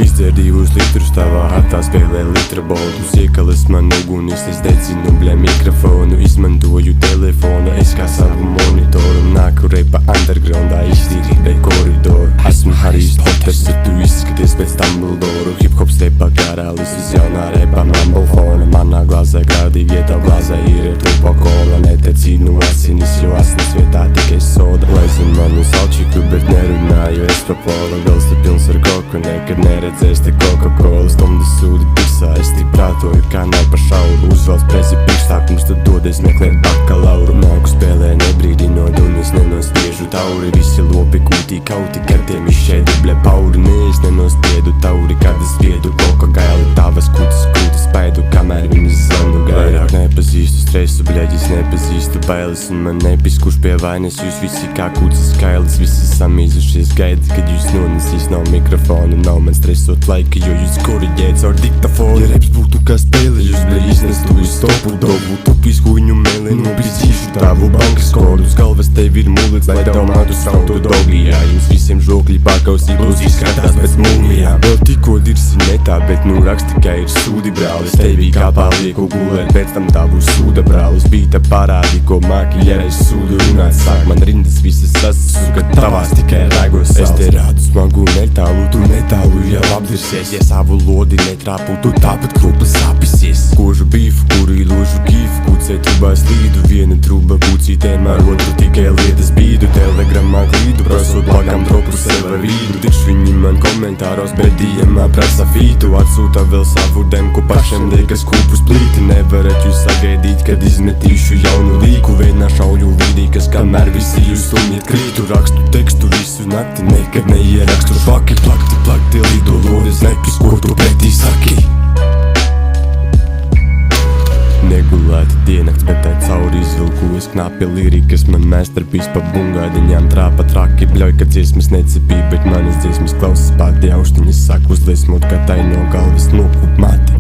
Izdzer 2 litrus tavā hatā, spēlē litra boldus. Iekalas man ugunis, es dedzinu, bļa, mikrofonu. Izmantoju telefonu, es kā savu monitoru. Nāku repa undergroundā, iztīrībai koridoru. Esmu Harijs Potters, bet tu izskaties pēc Dumbledoru. Hip-hops repa karalis uz jaunā repa mumblefona. Manā glāzē grādīgi, ja tav glāzē ir tupa kola. Netecīnu asinis, jo asins vietā tikai soda. Laizin manu salčiku, bet nerunāju es pa pola. Gals te pilns ar koku, nekad neredzēs te Coca-Cola. Stumdas sūdi pirsā, es tik prātoju, kā nav pa šauru. Uzvalds presi priekšstākums, tad dodies meklēt bakalauru. Nāku spēlē nebrīdinot un es nenospiežu tauri. Visi lopi kūtī kauti, kad tiem izšķēdu bļa pauri. Ne, es nenospiedu tauri, kad es spiedu koka gaili. Tavas kūtas krūtas spaidu, kamēr viņas zvanu gaili. Vairāk nepazīstu stresu, bļaģis nepazīstu bailes. Un man nepiskuš pie vainas, jūs visi kā kūtas kailis. Visi samīzušies gaidi, kad jūs nonesīs. Nav mikrofona, nav man stresot laika, jo jūs koriģēt caur diktafonu. Ja reps būtu kā spēle, jūs bļa iznestu uz stopu dobu. Tupīs huņu mēlē, nopīzīšu tavu bankas kodus. Galvas tev ir mulets, lai tev mātu strautu dobijā. Jums visiem žokļi pārkausī, būs izskatās pēc mūmijām. Vēl tikko dirsi netā, bet nu raksti, ka ir sūdi brālis. Tevī kā palieku gulēt, pēc tam tavu sūda brālis. Bīta parādi, ko māki, ja es sūdu runāt. Sāk man rindas visas sasuka, tavās tikai ragos sals. Es te rādu smagu netālu, tu netālu jau apdirsies. Ja savu lodi netrāpu, tu tāpat kroplis apisies. Kožu bīfu, kuru iložu kīfu, kucē trubās līdu. Viena truba pucītēm ar otru tikai lietas bīdu. Telegramā glīdu, prasot plakam dropu sev ar vīdu. Tikš viņi man komentāros, bet diemā prasa fītu. Atsūta vēl savu demku, pašiem liekas kūpus plīti. Nevarat jūs sagaidīt, kad izmetīšu jaunu līku. Vienā šauļu vidī, kas kamēr visi jūs sumiet krītu. Rakstu tekstu visu nakti, nekad neierakstu švaki. Plakti lido lodes, nepis, ko tu pretī saki. Negulēti diennakts, bet tā cauri izvilku. Es knapi lirikas, man masterpiece pa bungādiņām trāpa traki. Bļauj, ka dziesmas necepī, bet manas dziesmas klausas pāti. Auštiņas sāk uzliesmot, kā tai no galvas nokup mati.